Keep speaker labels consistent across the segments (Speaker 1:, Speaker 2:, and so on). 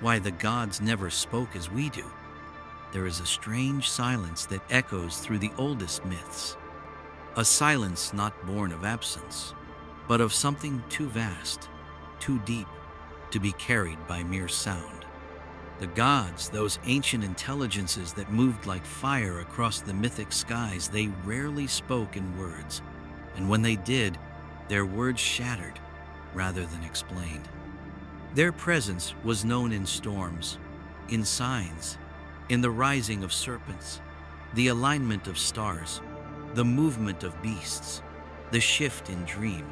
Speaker 1: why the gods never spoke as we do. There is a strange silence that echoes through the oldest myths. A silence not born of absence, but of something too vast, too deep, to be carried by mere sound. The gods, those ancient intelligences that moved like fire across the mythic skies, they rarely spoke in words, and when they did, their words shattered rather than explained. Their presence was known in storms, in signs, in the rising of serpents, the alignment of stars, the movement of beasts, the shift in dream,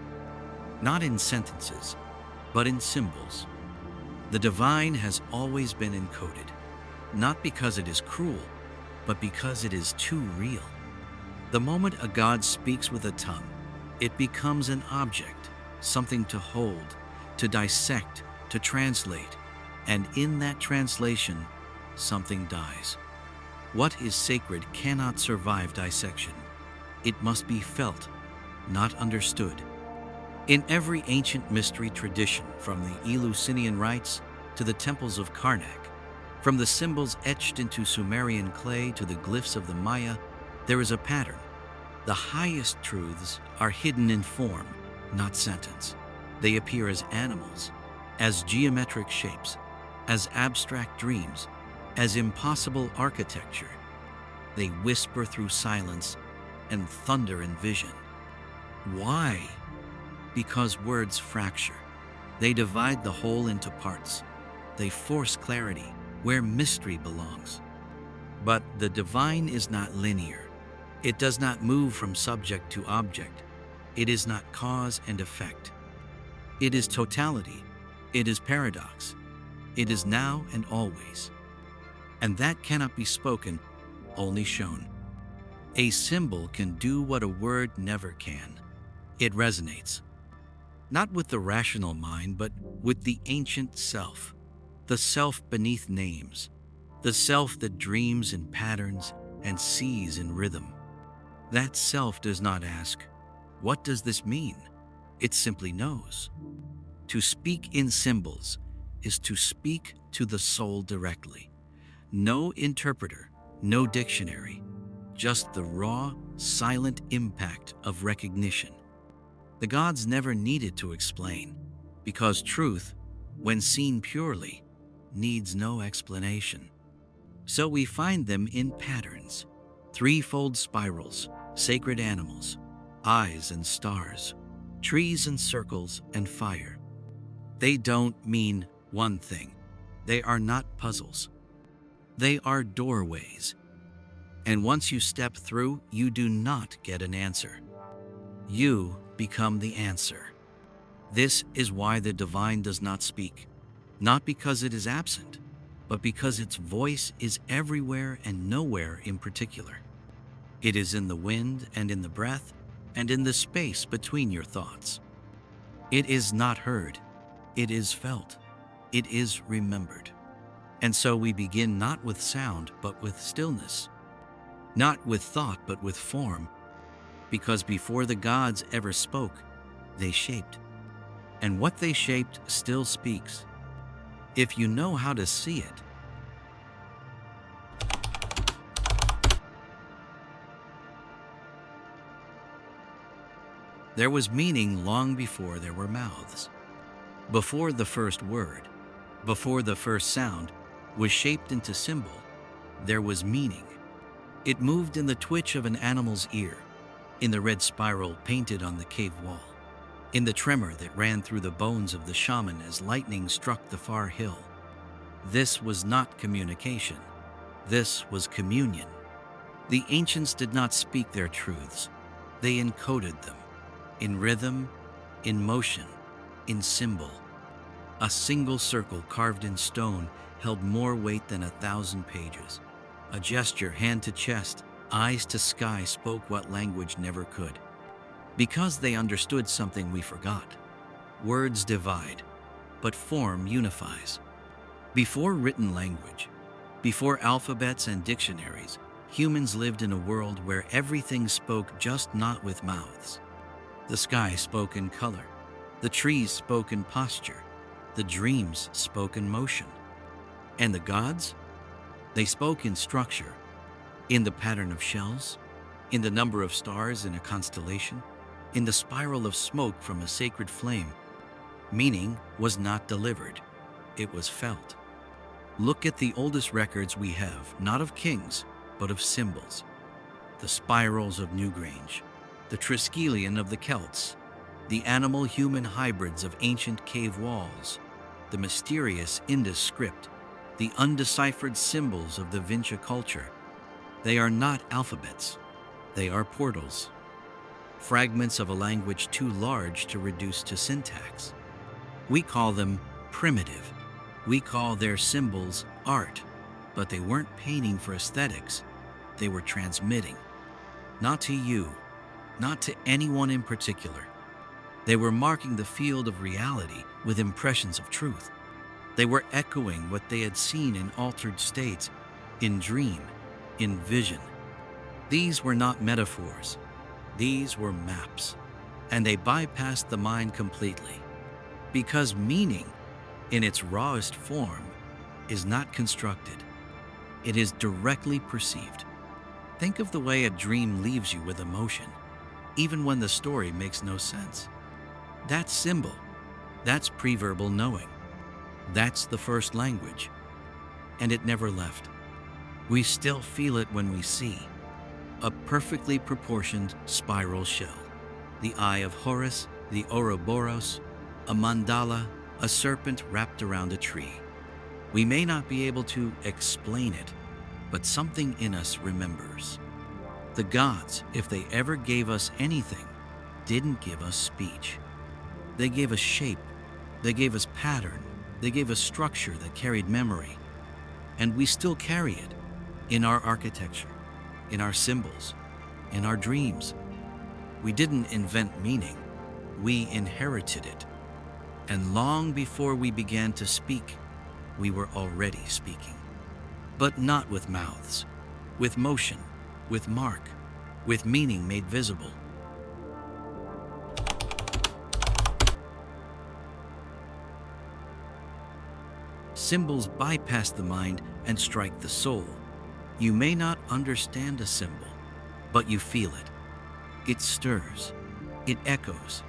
Speaker 1: not in sentences, but in symbols. The divine has always been encoded, not because it is cruel, but because it is too real. The moment a god speaks with a tongue, it becomes an object, something to hold, to dissect, to translate, and in that translation, something dies. What is sacred cannot survive dissection. It must be felt, not understood. In every ancient mystery tradition, from the Eleusinian rites to the temples of Karnak, from the symbols etched into Sumerian clay to the glyphs of the Maya, there is a pattern. The highest truths are hidden in form, not sentence. They appear as animals, as geometric shapes, as abstract dreams, as impossible architecture. They whisper through silence and thunder in vision. Why? Because words fracture. They divide the whole into parts. They force clarity where mystery belongs. But the divine is not linear. It does not move from subject to object. It is not cause and effect. It is totality. It is paradox. It is now and always. And that cannot be spoken, only shown. A symbol can do what a word never can. It resonates, not with the rational mind, but with the ancient self, the self beneath names, the self that dreams in patterns and sees in rhythm. That self does not ask, "What does this mean?" It simply knows. To speak in symbols is to speak to the soul directly. No interpreter, no dictionary, just the raw, silent impact of recognition. The gods never needed to explain, because truth, when seen purely, needs no explanation. So we find them in patterns, threefold spirals, sacred animals, eyes and stars, trees and circles and fire. They don't mean one thing. They are not puzzles. They are doorways. And once you step through, you do not get an answer. You become the answer. This is why the divine does not speak, not because it is absent, but because its voice is everywhere and nowhere in particular. It is in the wind and in the breath and in the space between your thoughts. It is not heard. It is felt. It is remembered. And so we begin not with sound, but with stillness. Not with thought, but with form. Because before the gods ever spoke, they shaped. And what they shaped still speaks, if you know how to see it. There was meaning long before there were mouths. Before the first word, before the first sound was shaped into symbol, there was meaning. It moved in the twitch of an animal's ear, in the red spiral painted on the cave wall, in the tremor that ran through the bones of the shaman as lightning struck the far hill. This was not communication. This was communion. The ancients did not speak their truths. They encoded them, in rhythm, in motion, in symbol. A single circle carved in stone held more weight than 1,000 pages. A gesture, hand to chest, eyes to sky, spoke what language never could. Because they understood something we forgot. Words divide, but form unifies. Before written language, before alphabets and dictionaries, humans lived in a world where everything spoke, just not with mouths. The sky spoke in color. The trees spoke in posture. The dreams spoke in motion. And the gods? They spoke in structure, in the pattern of shells, in the number of stars in a constellation, in the spiral of smoke from a sacred flame. Meaning was not delivered, it was felt. Look at the oldest records we have, not of kings, but of symbols. The spirals of Newgrange, the Triskelion of the Celts, the animal-human hybrids of ancient cave walls, the mysterious Indus script, the undeciphered symbols of the Vinca culture. They are not alphabets, they are portals. Fragments of a language too large to reduce to syntax. We call them primitive. We call their symbols art, but they weren't painting for aesthetics. They were transmitting. Not to you, not to anyone in particular. They were marking the field of reality with impressions of truth. They were echoing what they had seen in altered states, in dream, in vision. These were not metaphors. These were maps, and they bypassed the mind completely. Because meaning, in its rawest form, is not constructed. It is directly perceived. Think of the way a dream leaves you with emotion, even when the story makes no sense. That's symbol. That's preverbal knowing. That's the first language. And it never left. We still feel it when we see a perfectly proportioned spiral shell, the eye of Horus, the Ouroboros, a mandala, a serpent wrapped around a tree. We may not be able to explain it, but something in us remembers. The gods, if they ever gave us anything, didn't give us speech. They gave us shape, they gave us pattern, they gave us structure that carried memory. And we still carry it in our architecture, in our symbols, in our dreams. We didn't invent meaning, we inherited it. And long before we began to speak, we were already speaking. But not with mouths, with motion, with mark, with meaning made visible. Symbols bypass the mind and strike the soul. You may not understand a symbol, but you feel it. It stirs, it echoes,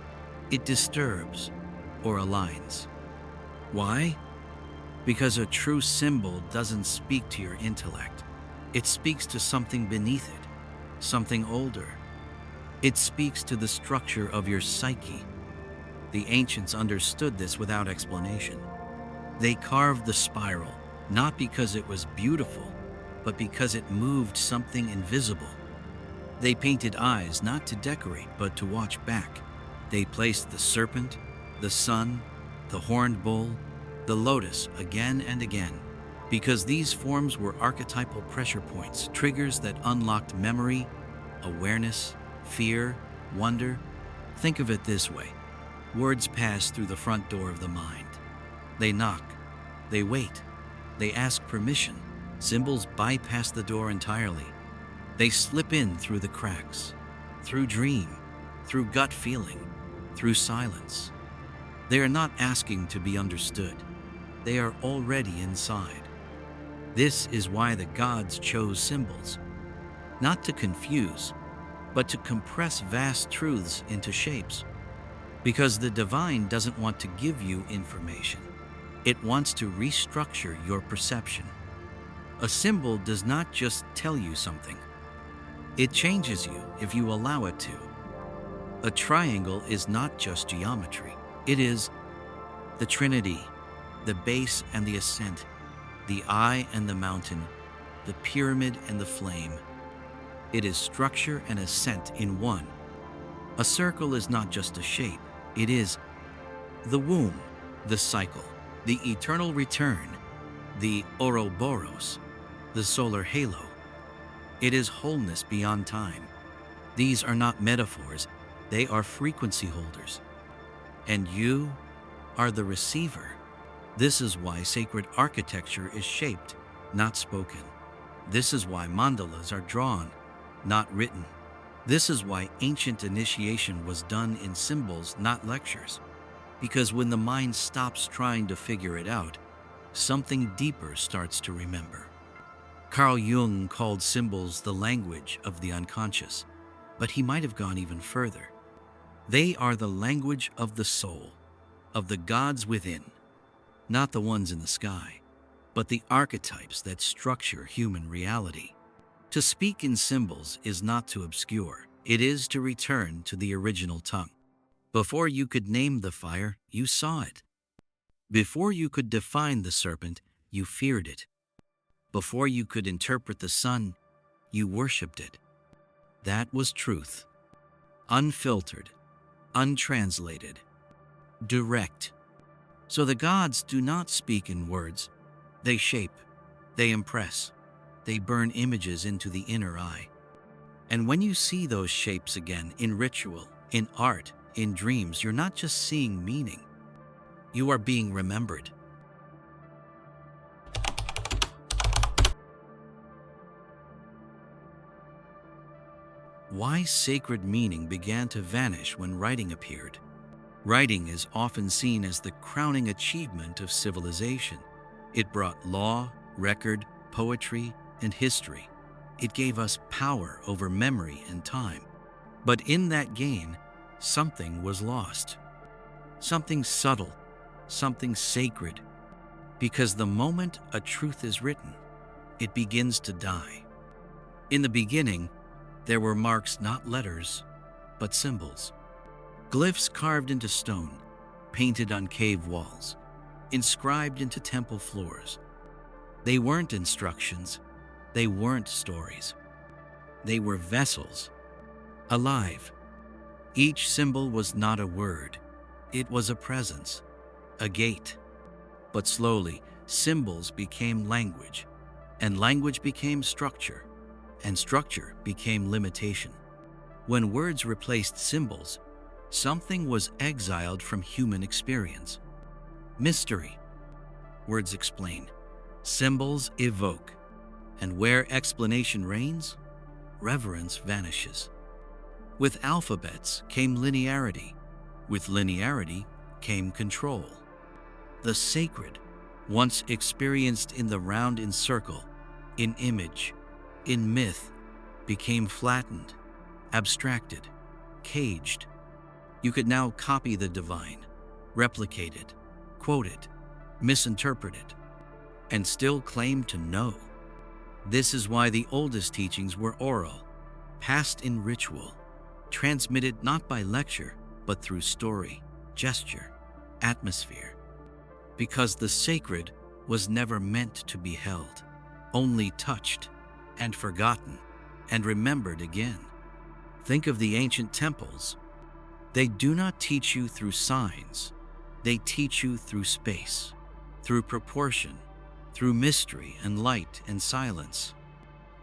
Speaker 1: it disturbs, or aligns. Why? Because a true symbol doesn't speak to your intellect. It speaks to something beneath it, something older. It speaks to the structure of your psyche. The ancients understood this without explanation. They carved the spiral, not because it was beautiful, but because it moved something invisible. They painted eyes not to decorate, but to watch back. They placed the serpent, the sun, the horned bull, the lotus again and again, because these forms were archetypal pressure points, triggers that unlocked memory, awareness, fear, wonder. Think of it this way. Words pass through the front door of the mind. They knock, they wait, they ask permission. Symbols bypass the door entirely. They slip in through the cracks, through dream, through gut feeling, through silence. They are not asking to be understood. They are already inside. This is why the gods chose symbols, not to confuse, but to compress vast truths into shapes. Because the divine doesn't want to give you information. It wants to restructure your perception. A symbol does not just tell you something. It changes you if you allow it to. A triangle is not just geometry. It is the Trinity, the base and the ascent, the eye and the mountain, the pyramid and the flame. It is structure and ascent in one. A circle is not just a shape. It is the womb, the cycle, the eternal return, the Ouroboros, the solar halo. It is wholeness beyond time. These are not metaphors. They are frequency holders. And you are the receiver. This is why sacred architecture is shaped, not spoken. This is why mandalas are drawn, not written. This is why ancient initiation was done in symbols, not lectures. Because when the mind stops trying to figure it out, something deeper starts to remember. Carl Jung called symbols the language of the unconscious, but he might have gone even further. They are the language of the soul, of the gods within, not the ones in the sky, but the archetypes that structure human reality. To speak in symbols is not to obscure, it is to return to the original tongue. Before you could name the fire, you saw it. Before you could define the serpent, you feared it. Before you could interpret the sun, you worshipped it. That was truth. Unfiltered, untranslated, direct. So the gods do not speak in words. They shape, they impress, they burn images into the inner eye. And when you see those shapes again in ritual, in art, in dreams, you're not just seeing meaning. You are being remembered. Why sacred meaning began to vanish when writing appeared. Writing is often seen as the crowning achievement of civilization. It brought law, record, poetry, and history. It gave us power over memory and time. But in that gain, something was lost. Something subtle, something sacred. Because the moment a truth is written, it begins to die. In the beginning, there were marks, not letters, but symbols. Glyphs carved into stone, painted on cave walls, inscribed into temple floors. They weren't instructions, they weren't stories. They were vessels, alive. Each symbol was not a word, it was a presence, a gate. But slowly, symbols became language, and language became structure, and structure became limitation. When words replaced symbols, something was exiled from human experience. Mystery. Words explain. Symbols evoke. And where explanation reigns, reverence vanishes. With alphabets came linearity. With linearity came control. The sacred, once experienced in the round in circle, in image, in myth, became flattened, abstracted, caged. You could now copy the divine, replicate it, quote it, misinterpret it, and still claim to know. This is why the oldest teachings were oral, passed in ritual, transmitted not by lecture, but through story, gesture, atmosphere. Because the sacred was never meant to be held, only touched and forgotten and remembered again. Think of the ancient temples. They do not teach you through signs. They teach you through space, through proportion, through mystery and light and silence.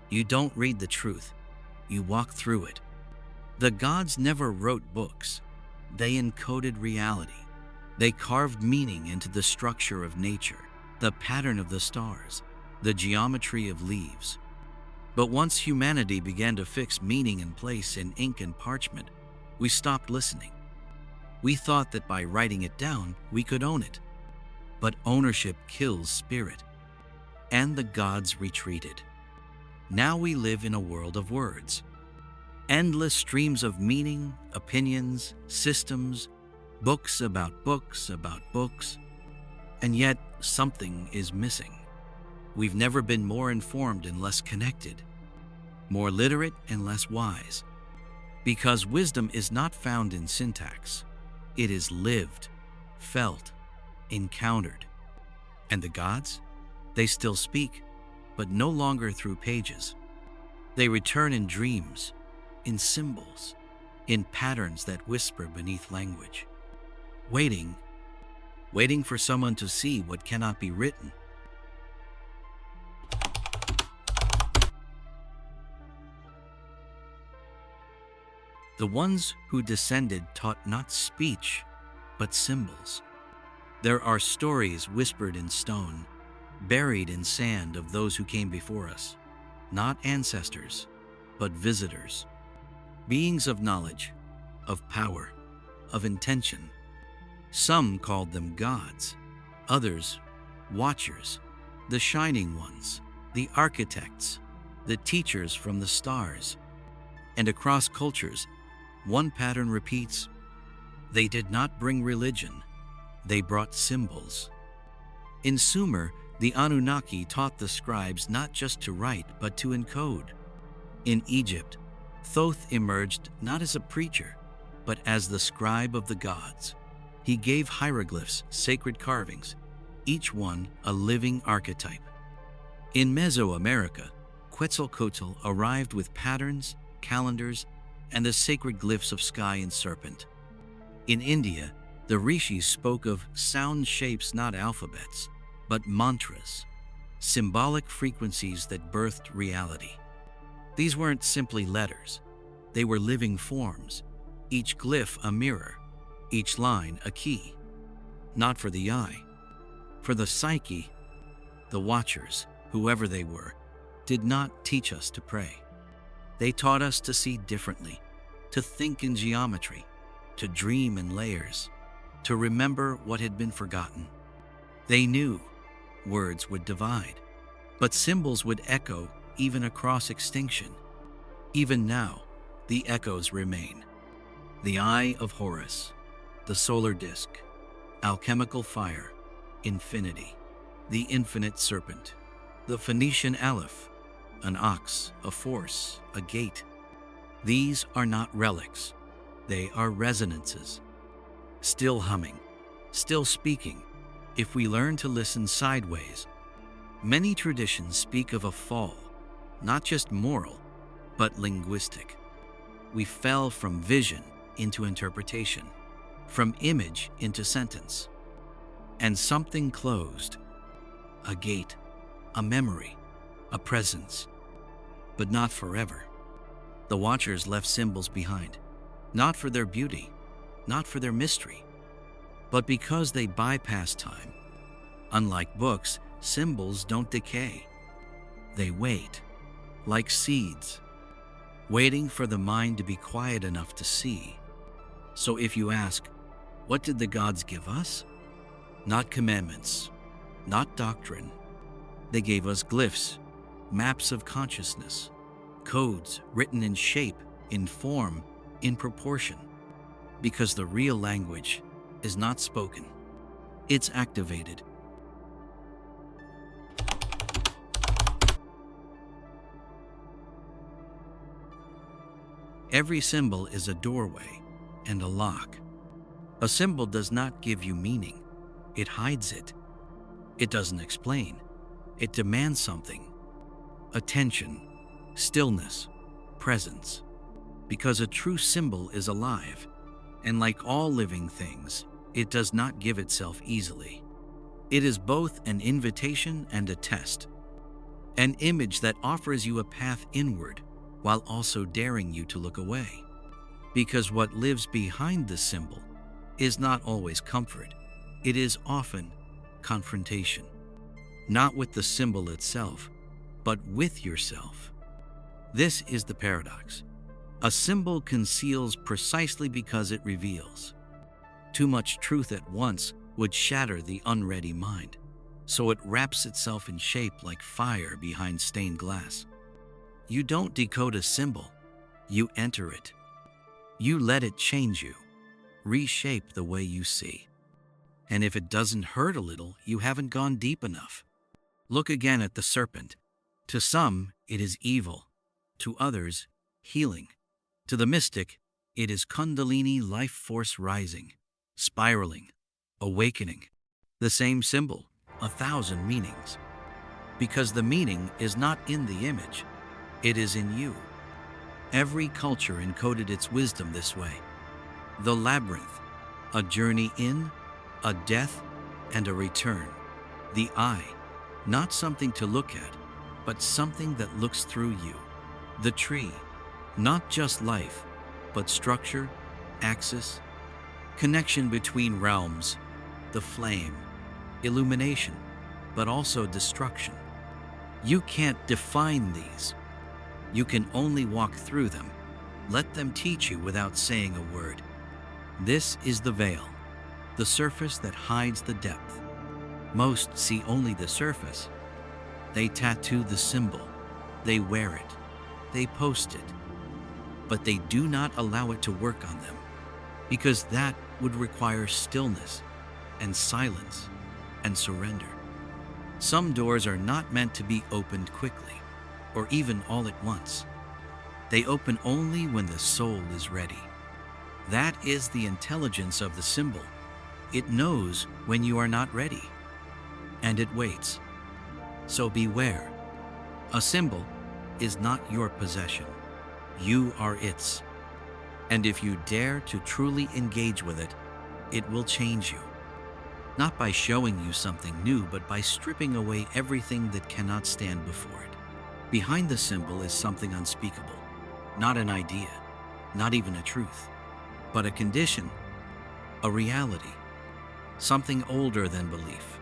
Speaker 1: You don't read the truth, you walk through it. The gods never wrote books. They encoded reality. They carved meaning into the structure of nature, the pattern of the stars, the geometry of leaves. But once humanity began to fix meaning in place in ink and parchment, we stopped listening. We thought that by writing it down, we could own it. But ownership kills spirit. And the gods retreated. Now we live in a world of words. Endless streams of meaning, opinions, systems, books about books about books. And yet, something is missing. We've never been more informed and less connected, more literate and less wise. Because wisdom is not found in syntax. It is lived, felt, encountered. And the gods? They still speak, but no longer through pages. They return in dreams, in symbols, in patterns that whisper beneath language. Waiting for someone to see what cannot be written. The ones who descended taught not speech, but symbols. There are stories whispered in stone, buried in sand of those who came before us, not ancestors, but visitors, beings of knowledge, of power, of intention. Some called them gods, others watchers, the shining ones, the architects, the teachers from the stars. And across cultures, one pattern repeats: they did not bring religion, they brought symbols. In Sumer, the Anunnaki taught the scribes not just to write, but to encode. In Egypt, Thoth emerged not as a preacher, but as the scribe of the gods. He gave hieroglyphs, sacred carvings, each one a living archetype. In Mesoamerica, Quetzalcoatl arrived with patterns, calendars, and the sacred glyphs of sky and serpent. In India, the rishis spoke of sound shapes, not alphabets, but mantras, symbolic frequencies that birthed reality. These weren't simply letters. They were living forms, each glyph a mirror, each line a key. Not for the eye, for the psyche. The watchers, whoever they were, did not teach us to pray. They taught us to see differently, to think in geometry, to dream in layers, to remember what had been forgotten. They knew words would divide, but symbols would echo even across extinction. Even now, the echoes remain. The eye of Horus, the solar disk, alchemical fire, infinity, the infinite serpent, the Phoenician aleph, an ox, a force, a gate. These are not relics. They are resonances, still humming, still speaking, if we learn to listen sideways. Many traditions speak of a fall, not just moral, but linguistic. We fell from vision into interpretation, from image into sentence. And something closed, a gate, a memory, a presence, but not forever. The watchers left symbols behind, not for their beauty, not for their mystery, but because they bypass time. Unlike books, symbols don't decay. They wait, like seeds, waiting for the mind to be quiet enough to see. So if you ask, what did the gods give us? Not commandments, not doctrine. They gave us glyphs, maps of consciousness, codes written in shape, in form, in proportion. Because the real language is not spoken, it's activated. Every symbol is a doorway and a lock. A symbol does not give you meaning, it hides it. It doesn't explain, it demands something: attention, stillness, presence. Because a true symbol is alive, and like all living things, it does not give itself easily. It is both an invitation and a test, an image that offers you a path inward while also daring you to look away. Because what lives behind the symbol is not always comfort, it is often confrontation. Not with the symbol itself, but with yourself. This is the paradox. A symbol conceals precisely because it reveals. Too much truth at once would shatter the unready mind, so it wraps itself in shape like fire behind stained glass. You don't decode a symbol, you enter it. You let it change you, reshape the way you see. And if it doesn't hurt a little, you haven't gone deep enough. Look again at the serpent. To some, it is evil. To others, healing. To the mystic, it is Kundalini life force rising, spiraling, awakening. The same symbol, 1,000 meanings. Because the meaning is not in the image, it is in you. Every culture encoded its wisdom this way. The labyrinth, a journey in, a death, and a return. The eye, not something to look at, but something that looks through you. The tree, not just life, but structure, axis, connection between realms. The flame, illumination, but also destruction. You can't define these. You can only walk through them. Let them teach you without saying a word. This is the veil, the surface that hides the depth. Most see only the surface. They tattoo the symbol, they wear it, they post it, but they do not allow it to work on them, because that would require stillness and silence and surrender. Some doors are not meant to be opened quickly, or even all at once. They open only when the soul is ready. That is the intelligence of the symbol. It knows when you are not ready, and it waits. So beware. A symbol is not your possession. You are its. And if you dare to truly engage with it, it will change you. Not by showing you something new, but by stripping away everything that cannot stand before it. Behind the symbol is something unspeakable, not an idea, not even a truth, but a condition, a reality, something older than belief,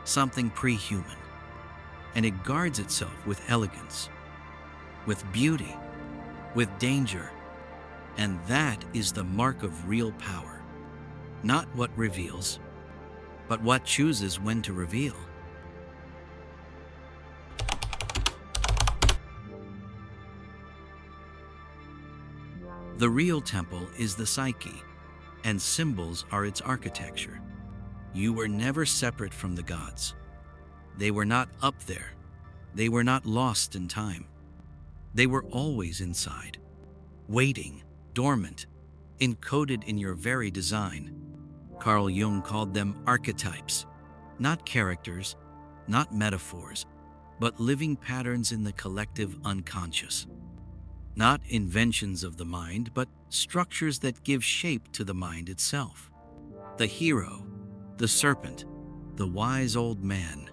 Speaker 1: something pre-human. And it guards itself with elegance, with beauty, with danger. And that is the mark of real power. Not what reveals, but what chooses when to reveal. The real temple is the psyche, and symbols are its architecture. You were never separate from the gods. They were not up there. They were not lost in time. They were always inside, waiting, dormant, encoded in your very design. Carl Jung called them archetypes, not characters, not metaphors, but living patterns in the collective unconscious. Not inventions of the mind, but structures that give shape to the mind itself. The hero, the serpent, the wise old man,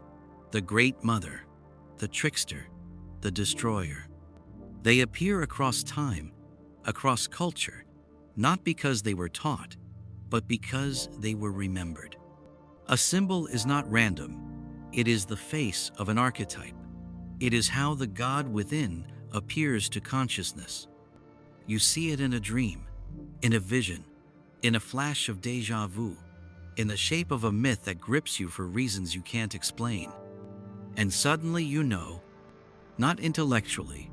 Speaker 1: the great mother, the trickster, the destroyer. They appear across time, across culture, not because they were taught, but because they were remembered. A symbol is not random. It is the face of an archetype. It is how the God within appears to consciousness. You see it in a dream, in a vision, in a flash of déjà vu, in the shape of a myth that grips you for reasons you can't explain. And suddenly you know, not intellectually,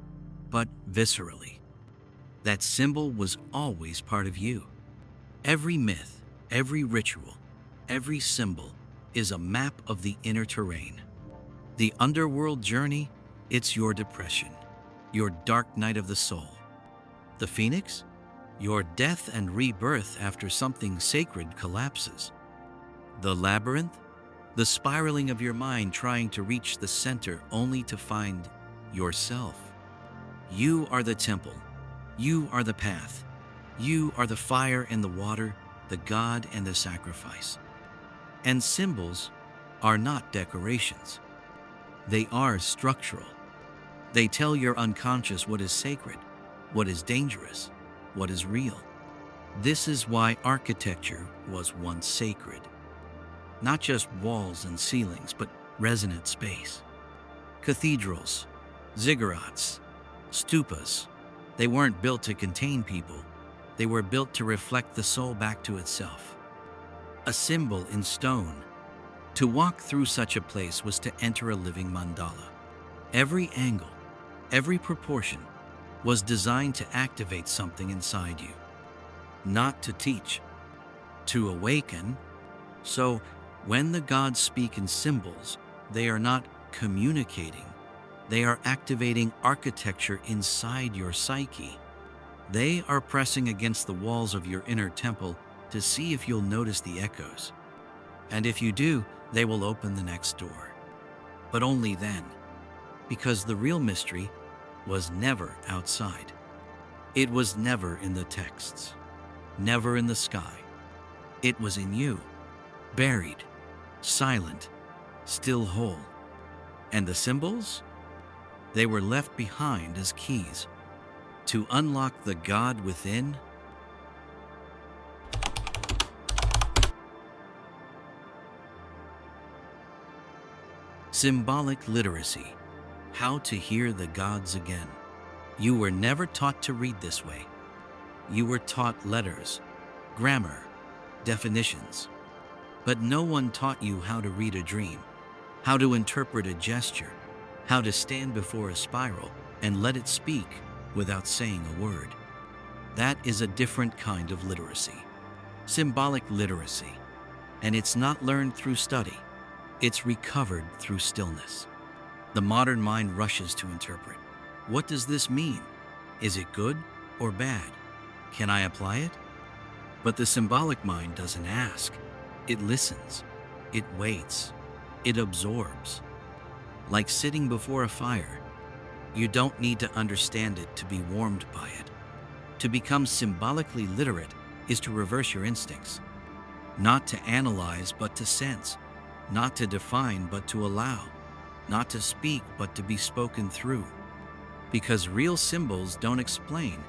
Speaker 1: but viscerally, that symbol was always part of you. Every myth, every ritual, every symbol is a map of the inner terrain. The underworld journey, it's your depression, your dark night of the soul. The phoenix, your death and rebirth after something sacred collapses. The labyrinth, the spiraling of your mind trying to reach the center only to find yourself. You are the temple. You are the path. You are the fire and the water, the God and the sacrifice. And symbols are not decorations. They are structural. They tell your unconscious what is sacred, what is dangerous, what is real. This is why architecture was once sacred. Not just walls and ceilings, but resonant space. Cathedrals, ziggurats, stupas, they weren't built to contain people. They were built to reflect the soul back to itself. A symbol in stone. To walk through such a place was to enter a living mandala. Every angle, every proportion was designed to activate something inside you. Not to teach, to awaken. So, when the gods speak in symbols, they are not communicating. They are activating architecture inside your psyche. They are pressing against the walls of your inner temple to see if you'll notice the echoes. And if you do, they will open the next door. But only then, because the real mystery was never outside. It was never in the texts, never in the sky. It was in you, buried, silent, still whole. And the symbols? They were left behind as keys to unlock the God within. Symbolic literacy. How to hear the gods again. You were never taught to read this way. You were taught letters, grammar, definitions. But no one taught you how to read a dream, how to interpret a gesture, how to stand before a spiral and let it speak without saying a word. That is a different kind of literacy, symbolic literacy, and it's not learned through study, it's recovered through stillness. The modern mind rushes to interpret. What does this mean? Is it good or bad? Can I apply it? But the symbolic mind doesn't ask. It listens. It waits. It absorbs. Like sitting before a fire, you don't need to understand it to be warmed by it. To become symbolically literate is to reverse your instincts. Not to analyze, but to sense. Not to define, but to allow. Not to speak, but to be spoken through. Because real symbols don't explain,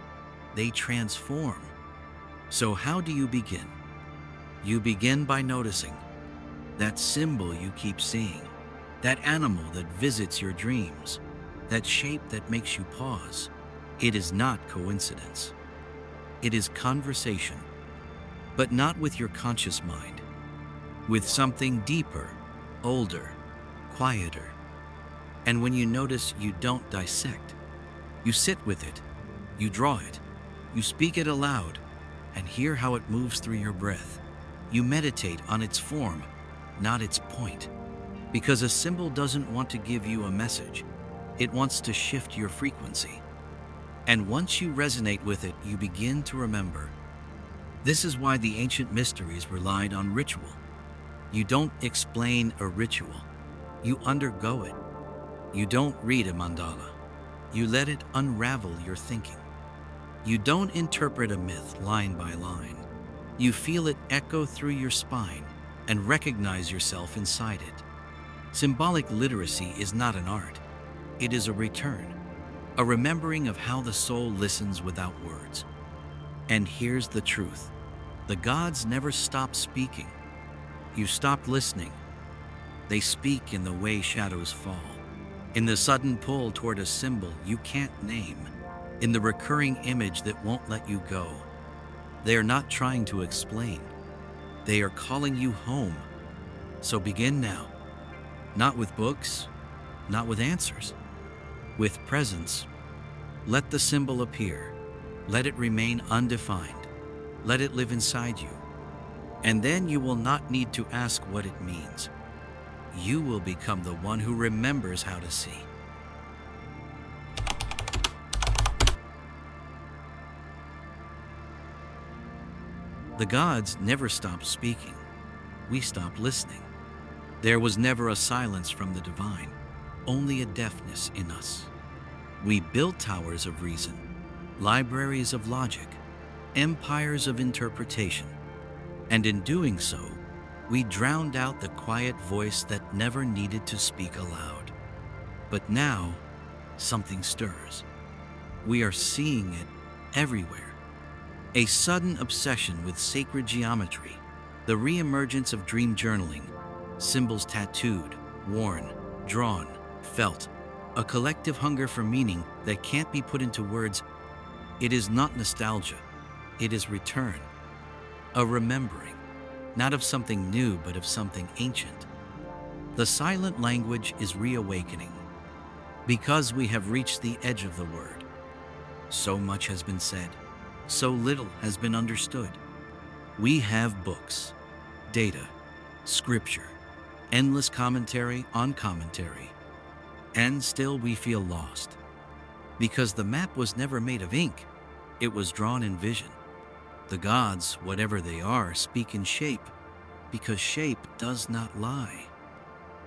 Speaker 1: they transform. So how do you begin? You begin by noticing that symbol you keep seeing, that animal that visits your dreams, that shape that makes you pause. It is not coincidence. It is conversation, but not with your conscious mind, with something deeper, older, quieter. And when you notice, you don't dissect. You sit with it, you draw it, you speak it aloud, and hear how it moves through your breath. You meditate on its form, not its point. Because a symbol doesn't want to give you a message, it wants to shift your frequency. And once you resonate with it, you begin to remember. This is why the ancient mysteries relied on ritual. You don't explain a ritual, you undergo it. You don't read a mandala, you let it unravel your thinking. You don't interpret a myth line by line. You feel it echo through your spine and recognize yourself inside it. Symbolic literacy is not an art. It is a return, a remembering of how the soul listens without words. And here's the truth. The gods never stop speaking. You stopped listening. They speak in the way shadows fall, in the sudden pull toward a symbol you can't name, in the recurring image that won't let you go. They are not trying to explain. They are calling you home. So begin now. Not with books, not with answers. With presence. Let the symbol appear. Let it remain undefined. Let it live inside you. And then you will not need to ask what it means. You will become the one who remembers how to see. The gods never stopped speaking. We stopped listening. There was never a silence from the divine, only a deafness in us. We built towers of reason, libraries of logic, empires of interpretation, and in doing so, we drowned out the quiet voice that never needed to speak aloud. But now, something stirs. We are seeing it everywhere. A sudden obsession with sacred geometry, the re-emergence of dream journaling, symbols tattooed, worn, drawn, felt, a collective hunger for meaning that can't be put into words. It is not nostalgia, it is return, a remembering, not of something new but of something ancient. The silent language is reawakening, because we have reached the edge of the word. So much has been said, so little has been understood. We have books, data, scripture, endless commentary on commentary, and still we feel lost. Because the map was never made of ink, it was drawn in vision. The gods, whatever they are, speak in shape, because shape does not lie.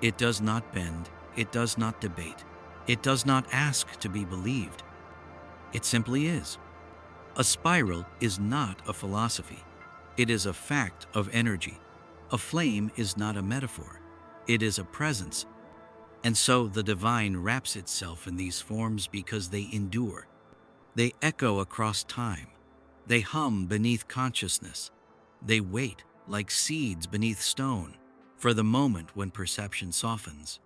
Speaker 1: It does not bend, it does not debate, it does not ask to be believed. It simply is. A spiral is not a philosophy. It is a fact of energy. A flame is not a metaphor. It is a presence. And so the divine wraps itself in these forms because they endure. They echo across time. They hum beneath consciousness. They wait like seeds beneath stone for the moment when perception softens.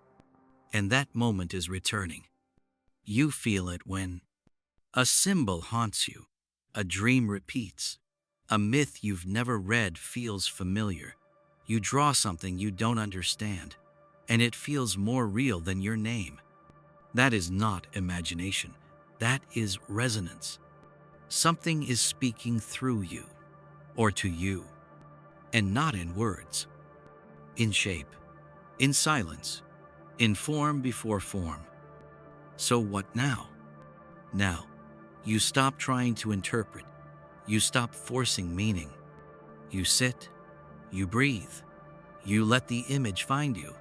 Speaker 1: And that moment is returning. You feel it when a symbol haunts you, a dream repeats, a myth you've never read feels familiar. You draw something you don't understand, and it feels more real than your name. That is not imagination. That is resonance. Something is speaking through you, or to you, and not in words, in shape, in silence, in form before form. So what now? Now, you stop trying to interpret. You stop forcing meaning. You sit, you breathe, you let the image find you.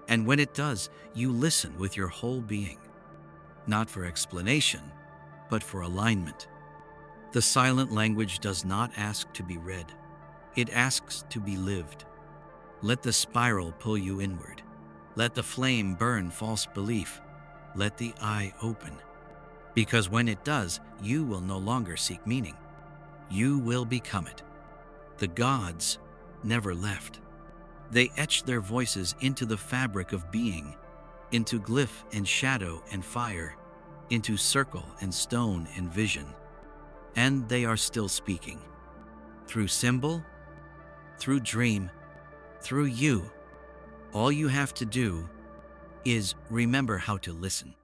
Speaker 1: And when it does, you listen with your whole being, not for explanation, but for alignment. The silent language does not ask to be read. It asks to be lived. Let the spiral pull you inward. Let the flame burn false belief. Let the eye open. Because when it does, you will no longer seek meaning. You will become it. The gods never left. They etched their voices into the fabric of being, into glyph and shadow and fire, into circle and stone and vision. And they are still speaking. Through symbol, through dream, through you. All you have to do is remember how to listen.